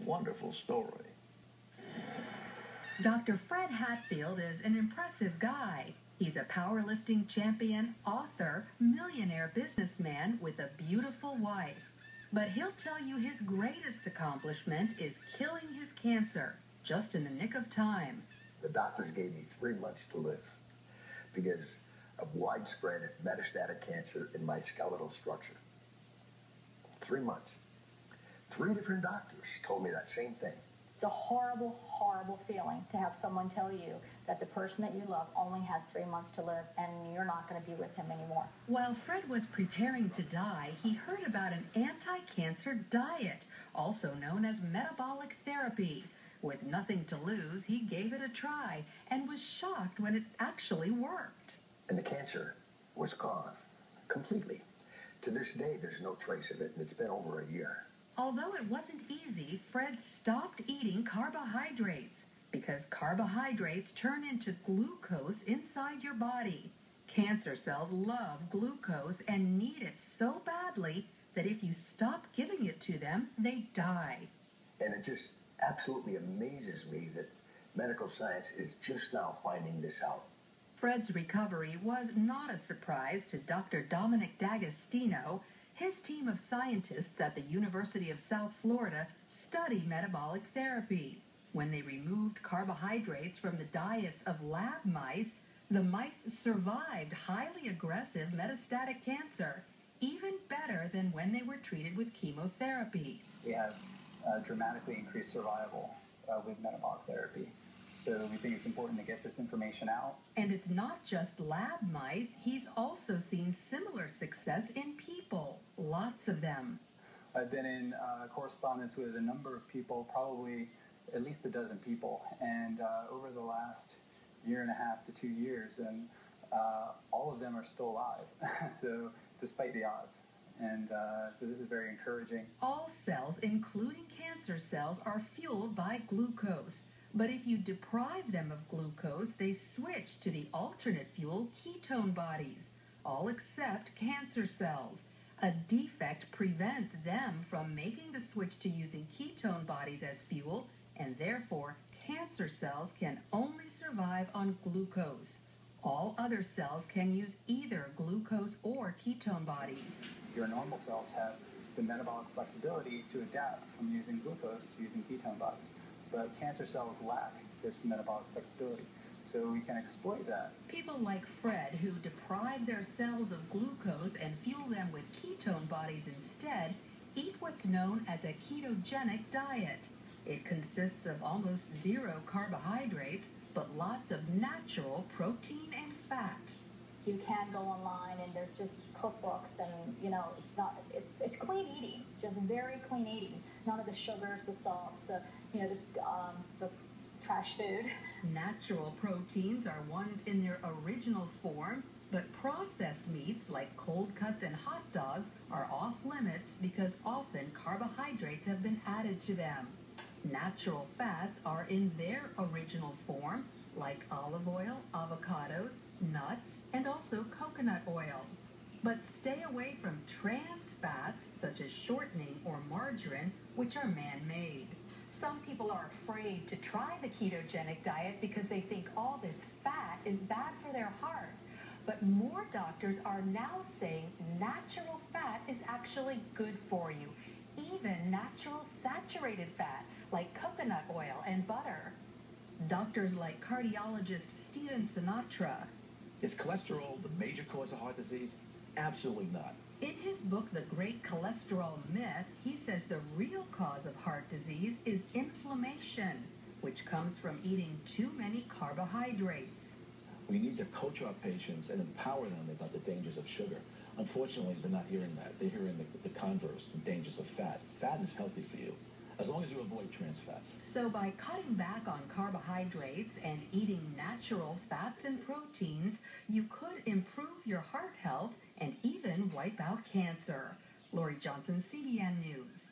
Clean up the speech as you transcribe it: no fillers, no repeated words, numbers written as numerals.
wonderful story. Dr. Fred Hatfield is an impressive guy. He's a powerlifting champion, author, millionaire businessman with a beautiful wife. But he'll tell you his greatest accomplishment is killing his cancer, just in the nick of time. The doctors gave me 3 months to live because of widespread metastatic cancer in my skeletal structure. 3 months. 3 different doctors told me that same thing. It's a horrible, horrible feeling to have someone tell you that the person that you love only has 3 months to live and you're not going to be with him anymore. While Fred was preparing to die, he heard about an anti-cancer diet, also known as metabolic therapy. With nothing to lose, he gave it a try and was shocked when it actually worked. And the cancer was gone completely. To this day, there's no trace of it, and it's been over a year. Although it wasn't easy, Fred stopped eating carbohydrates because carbohydrates turn into glucose inside your body. Cancer cells love glucose and need it so badly that if you stop giving it to them, they die. And it just absolutely amazes me that medical science is just now finding this out. Fred's recovery was not a surprise to Dr. Dominic D'Agostino. His team of scientists at the University of South Florida study metabolic therapy. When they removed carbohydrates from the diets of lab mice, the mice survived highly aggressive metastatic cancer, even better than when they were treated with chemotherapy. We have dramatically increased survival with metabolic therapy. So we think it's important to get this information out. And it's not just lab mice. He's also seen similar success in people, lots of them. I've been in correspondence with a number of people, probably at least a dozen people, and over the last 1.5 to 2 years, and all of them are still alive, so despite the odds. And so this is very encouraging. All cells, including cancer cells, are fueled by glucose. But if you deprive them of glucose, they switch to the alternate fuel ketone bodies, all except cancer cells. A defect prevents them from making the switch to using ketone bodies as fuel, and therefore cancer cells can only survive on glucose. All other cells can use either glucose or ketone bodies. Your normal cells have the metabolic flexibility to adapt from using glucose to using ketone bodies. But cancer cells lack this metabolic flexibility, so we can exploit that. People like Fred, who deprive their cells of glucose and fuel them with ketone bodies instead, eat what's known as a ketogenic diet. It consists of almost 0 carbohydrates, but lots of natural protein and fat. You can go online and there's just cookbooks and, it's clean eating, just very clean eating. None of the sugars, the salts, the trash food. Natural proteins are ones in their original form, but processed meats like cold cuts and hot dogs are off limits because often carbohydrates have been added to them. Natural fats are in their original form, like olive oil, avocados, nuts, and also coconut oil. But stay away from trans fats such as shortening or margarine, which are man-made. Some people are afraid to try the ketogenic diet because they think all this fat is bad for their heart. But more doctors are now saying natural fat is actually good for you, even natural saturated fat like coconut oil and butter. Doctors like cardiologist Stephen Sinatra. Is cholesterol the major cause of heart disease? Absolutely not. In his book, The Great Cholesterol Myth, he says the real cause of heart disease is inflammation, which comes from eating too many carbohydrates. We need to coach our patients and empower them about the dangers of sugar. Unfortunately, they're not hearing that. They're hearing the converse, the dangers of fat. Fat is healthy for you, as long as you avoid trans fats. So by cutting back on carbohydrates and eating natural fats and proteins, you could improve your heart health and even wipe out cancer. Lori Johnson, CBN News.